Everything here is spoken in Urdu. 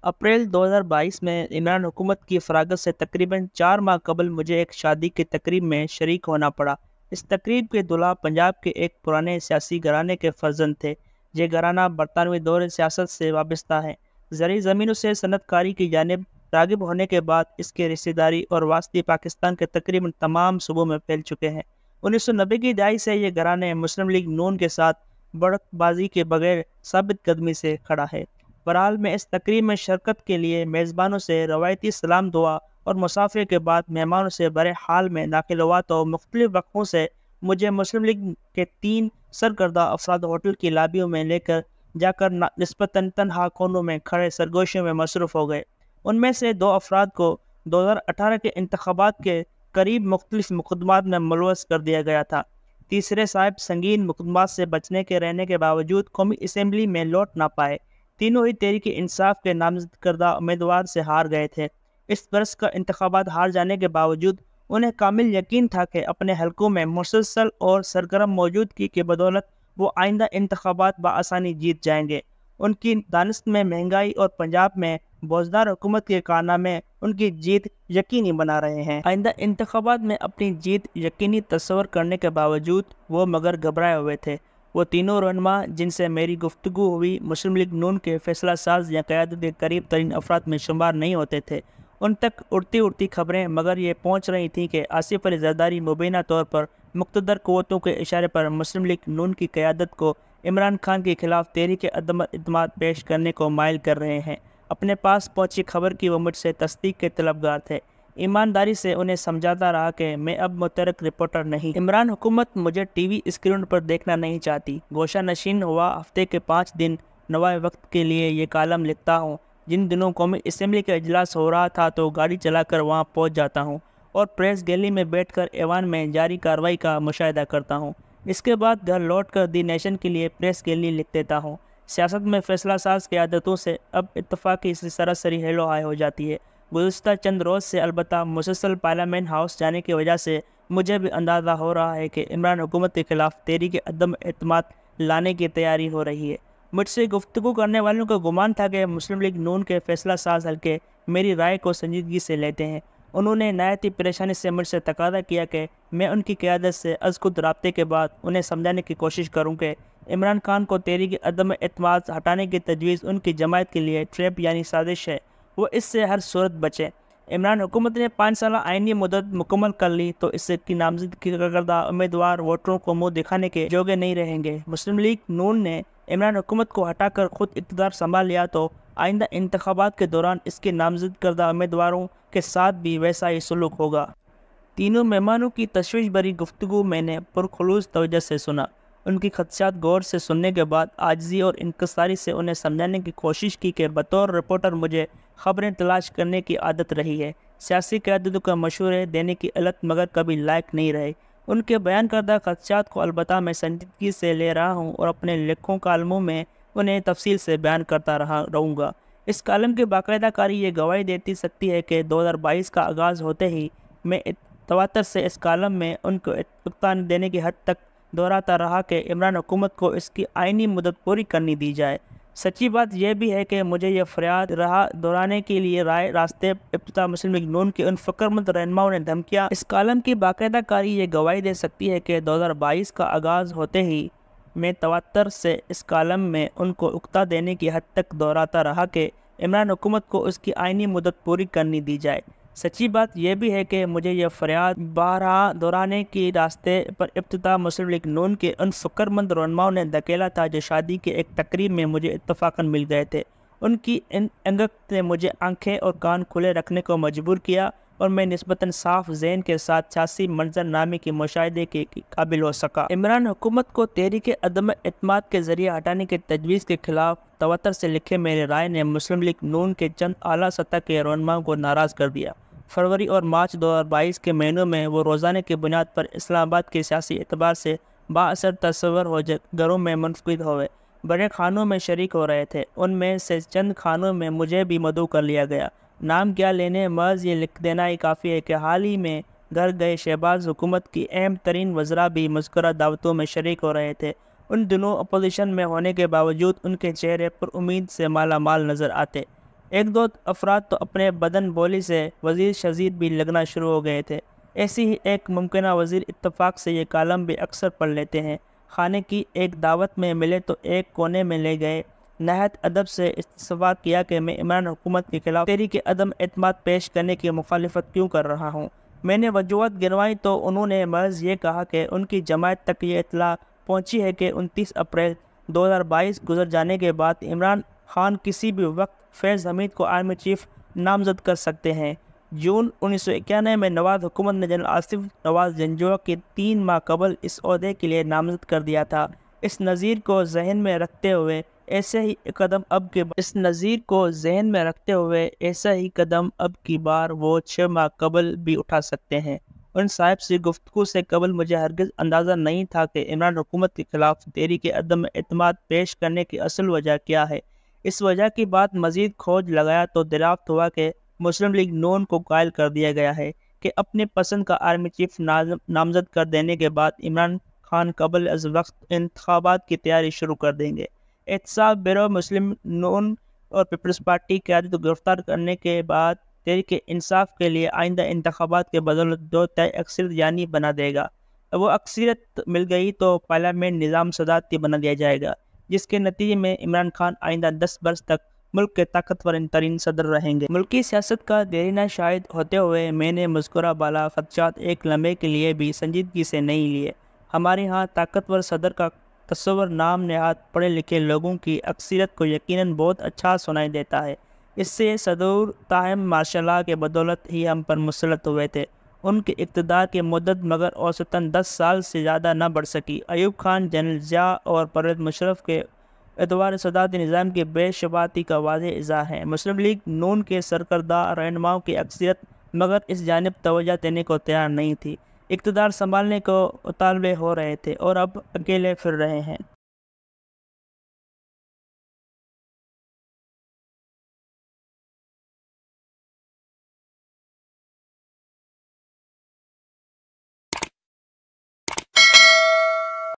اپریل 2022 میں عمران حکومت کی فراغت سے تقریباً 4 ماہ قبل مجھے ایک شادی کی تقریب میں شریک ہونا پڑا۔ اس تقریب کے دلہا پنجاب کے ایک پرانے سیاسی گھرانے کے فرزند تھے۔ یہ گھرانہ برطانوی دور سیاست سے وابستہ ہے۔ زرعی زمینوں سے صنعت کاری کی جانب راغب ہونے کے بعد اس کے رشتہ داری اور واسطے پاکستان کے تقریباً تمام صوبوں میں پھیل چکے ہیں۔ 1990 کی دہائی سے یہ گھرانے مسلم لیگ نون کے ساتھ بڑک بازی کے بغیر ثابت قدمی سے کھڑا ہے۔ بہرحال میں اس تقریب میں شرکت کے لیے میزبانوں سے روایتی سلام دعا اور مسافرے کے بعد مہمانوں سے بڑے حال میں داخل ہوا تو مختلف وقفوں سے مجھے مسلم لیگ کے 3 سرکردہ افراد ہوٹل کی لابیوں میں لے کر جا کر نسبتاً تنہا کونوں میں کھڑے سرگوشیوں میں مصروف ہو گئے۔ ان میں سے 2 افراد کو 2018 کے انتخابات کے قریب مختلف مقدمات میں ملوث کر دیا گیا تھا۔ تیسرے صاحب سنگین مقدمات سے بچنے کے رہنے کے باوجود قومی اسمبلی میں لوٹ نہ پائے۔ تینوں ہی تحریک انصاف کے نامزد کردہ امیدوار سے ہار گئے تھے۔ اس برس کا انتخابات ہار جانے کے باوجود انہیں کامل یقین تھا کہ اپنے حلقوں میں مسلسل اور سرگرم موجودگی کی بدولت وہ آئندہ انتخابات بآسانی جیت جائیں گے۔ ان کی دانست میں مہنگائی اور پنجاب میں بوجھدار حکومت کے کارنامے ان کی جیت یقینی بنا رہے ہیں۔ آئندہ انتخابات میں اپنی جیت یقینی تصور کرنے کے باوجود وہ مگر گھبرائے ہوئے تھے۔ وہ تینوں رہنما جن سے میری گفتگو ہوئی مسلم لیگ نون کے فیصلہ ساز یا قیادت کے قریب ترین افراد میں شمار نہیں ہوتے تھے۔ ان تک اڑتی خبریں مگر یہ پہنچ رہی تھیں کہ آصف علی زرداری مبینہ طور پر مقتدر قوتوں کے اشارے پر مسلم لیگ نون کی قیادت کو عمران خان کے خلاف تحریک عدم اعتماد پیش کرنے کو مائل کر رہے ہیں۔ اپنے پاس پہنچی خبر کی وہ مجھ سے تصدیق کے طلبگار تھے۔ ایمانداری سے انہیں سمجھاتا رہا کہ میں اب متحرک رپورٹر نہیں۔ عمران حکومت مجھے ٹی وی اسکرین پر دیکھنا نہیں چاہتی۔ گوشہ نشین ہوا ہفتے کے 5 دن نوائے وقت کے لیے یہ کالم لکھتا ہوں۔ جن دنوں قومی اسمبلی کا اجلاس ہو رہا تھا تو گاڑی چلا کر وہاں پہنچ جاتا ہوں اور پریس گیلری میں بیٹھ کر ایوان میں جاری کارروائی کا مشاہدہ کرتا ہوں۔ اس کے بعد گھر لوٹ کر دی نیشن کے لیے پریس گیلری لکھ دیتا ہوں۔ سیاست میں فیصلہ ساز کی عادتوں سے اب اتفاقی سراسری ہیلو ہائی ہو جاتی ہے۔ گزشتہ چند روز سے البتہ مسلسل پارلیمنٹ ہاؤس جانے کی وجہ سے مجھے بھی اندازہ ہو رہا ہے کہ عمران حکومت کے خلاف تحریک عدم اعتماد لانے کی تیاری ہو رہی ہے۔ مجھ سے گفتگو کرنے والوں کا گمان تھا کہ مسلم لیگ نون کے فیصلہ ساز حلقے میری رائے کو سنجیدگی سے لیتے ہیں۔ انہوں نے نہایت ہی پریشانی سے مجھ سے تقاضا کیا کہ میں ان کی قیادت سے از خود رابطے کے بعد انہیں سمجھانے کی کوشش کروں کہ عمران خان کو تحریک عدم اعتماد ہٹانے کی تجویز ان کی جماعت کے لیے ٹریپ یعنی سازش ہے، وہ اس سے ہر صورت بچے۔ عمران حکومت نے 5 سالہ آئینی مدت مکمل کر لی تو اس کی نامزدگی کردہ امیدوار ووٹروں کو منہ دکھانے کے جوگے نہیں رہیں گے۔ مسلم لیگ نون نے عمران حکومت کو ہٹا کر خود اقتدار سنبھال لیا تو آئندہ انتخابات کے دوران اس کے نامزد کردہ امیدواروں کے ساتھ بھی ویسا ہی سلوک ہوگا۔ تینوں مہمانوں کی تشویش بھری گفتگو میں نے پرخلوص توجہ سے سنا۔ ان کی خدشات غور سے سننے کے بعد عاجزی اور انکساری سے انہیں سمجھانے کی کوشش کی کہ بطور رپورٹر مجھے خبریں تلاش کرنے کی عادت رہی ہے۔ سیاسی قیادتوں کا مشورے دینے کی علت مگر کبھی لائق نہیں رہے۔ ان کے بیان کردہ خدشات کو البتہ میں سنجیدگی سے لے رہا ہوں اور اپنے لکھوں کالموں میں انہیں تفصیل سے بیان کرتا رہوں گا۔ اس کالم کی باقاعدہ کاری یہ گواہی دیتی سکتی ہے کہ 2022 کا آغاز ہوتے ہی میں تواتر سے اس کالم میں ان کو اطلاع دینے کی حد تک دہراتا رہا کہ عمران حکومت کو اس کی آئینی مدت پوری کرنی دی جائے۔ سچی بات یہ بھی ہے کہ مجھے یہ فریاد رہا دہرانے کے لیے راستے ابتدا مسلم لیگ نون کے ان فکرمند رہنماؤں نے دھمکیاں۔ اس کالم کی باقاعدہ کاری یہ گواہی دے سکتی ہے کہ 2022 کا آغاز ہوتے ہی میں تواتر سے اس کالم میں ان کو اکتا دینے کی حد تک دہراتا رہا کہ عمران حکومت کو اس کی آئینی مدت پوری کرنی دی جائے۔ سچی بات یہ بھی ہے کہ مجھے یہ فریاد بارہا دہرانے کی راستے پر ابتدا مسلم لیگ نون کے ان فکرمند رہنماؤں نے دھکیلا تھا جو شادی کے ایک تقریب میں مجھے اتفاقاً مل گئے تھے۔ ان کی انگت نے مجھے آنکھیں اور کان کھلے رکھنے کو مجبور کیا اور میں نسبتاً صاف ذہن کے ساتھ سیاسی منظر نامے کی مشاہدے کے قابل ہو سکا۔ عمران حکومت کو تحریک عدم اعتماد کے ذریعے ہٹانے کی تجویز کے خلاف تواتر سے لکھے میرے رائے نے مسلم لیگ نون کے چند اعلیٰ سطح کے رہنماؤں کو ناراض کر دیا۔ فروری اور مارچ 2022 کے مہینوں میں وہ روزانہ کی بنیاد پر اسلام آباد کے سیاسی اعتبار سے بااثر تصور ہو گھروں میں منعقد ہوئے بڑے خانوں میں شریک ہو رہے تھے۔ ان میں سے چند خانوں میں مجھے بھی مدعو کر لیا گیا۔ نام کیا لینے، محض یہ لکھ دینا ہی کافی ہے کہ حال ہی میں گھر گئے شہباز حکومت کی اہم ترین وزراء بھی مذکورہ دعوتوں میں شریک ہو رہے تھے۔ ان دنوں اپوزیشن میں ہونے کے باوجود ان کے چہرے پر امید سے مالا مال نظر آتے۔ ایک دو افراد تو اپنے بدن بولی سے وزیر شزیر بھی لگنا شروع ہو گئے تھے۔ ایسی ہی ایک ممکنہ وزیر اتفاق سے یہ کالم بھی اکثر پڑھ لیتے ہیں۔ کھانے کی ایک دعوت میں ملے تو ایک کونے میں لے گئے، نہایت ادب سے استفسار کیا کہ میں عمران حکومت کے خلاف تحریک عدم اعتماد پیش کرنے کی مخالفت کیوں کر رہا ہوں۔ میں نے وجوہات گنوائی تو انہوں نے محض یہ کہا کہ ان کی جماعت تک یہ اطلاع پہنچی ہے کہ 29 اپریل 2022 گزر جانے کے بعد عمران خان کسی بھی وقت فیض حمید کو آرمی چیف نامزد کر سکتے ہیں۔ جون 1991 میں نواز حکومت نے جنرل آصف نواز جنجوع کے 3 ماہ قبل اس عہدے کے لیے نامزد کر دیا تھا۔ اس نظیر کو ذہن میں رکھتے ہوئے ایسا ہی قدم اب کی بار وہ 6 ماہ قبل بھی اٹھا سکتے ہیں۔ ان صاحب سے گفتگو سے قبل مجھے ہرگز اندازہ نہیں تھا کہ عمران حکومت کے خلاف تحریک عدم اعتماد پیش کرنے کی اصل وجہ کیا ہے۔ اس وجہ کی بات مزید کھوج لگایا تو دریافت ہوا کہ مسلم لیگ نون کو قائل کر دیا گیا ہے کہ اپنے پسند کا آرمی چیف نامزد کر دینے کے بعد عمران خان قبل از وقت انتخابات کی تیاری شروع کر دیں گے۔ احتساب بیرو مسلم نون اور پیپلز پارٹی قیادت کو گرفتار کرنے کے بعد تحریک انصاف کے لیے آئندہ انتخابات کے بدولت 2/3 اکثریت یعنی بنا دے گا۔ وہ اکثریت مل گئی تو پارلیمنٹ نظام صدارتی بنا دیا جائے گا، جس کے نتیجے میں عمران خان آئندہ 10 برس تک ملک کے طاقتور ترین صدر رہیں گے۔ ملکی سیاست کا دیرینہ شاہد ہوتے ہوئے میں نے مذکورہ بالا خدشات ایک لمحے کے لیے بھی سنجیدگی سے نہیں لیے۔ ہمارے ہاں طاقتور صدر کا تصور نام نہاد پڑھے لکھے لوگوں کی اکثریت کو یقیناً بہت اچھا سنائی دیتا ہے۔ اس سے صدور تاہم ماشاء اللہ کے بدولت ہی ہم پر مسلط ہوئے تھے۔ ان کے اقتدار کی مدت مگر اوسطاً 10 سال سے زیادہ نہ بڑھ سکی۔ ایوب خان، جنرل ضیاء اور پرویز مشرف کے ادوار صدارتی نظام کی بے شباہتی کا واضح اظہار ہے۔ مسلم لیگ نون کے سرکردہ رہنماؤں کی اکثریت مگر اس جانب توجہ دینے کو تیار نہیں تھی۔ اقتدار سنبھالنے کو اطالبے ہو رہے تھے اور اب اکیلے پھر رہے ہیں۔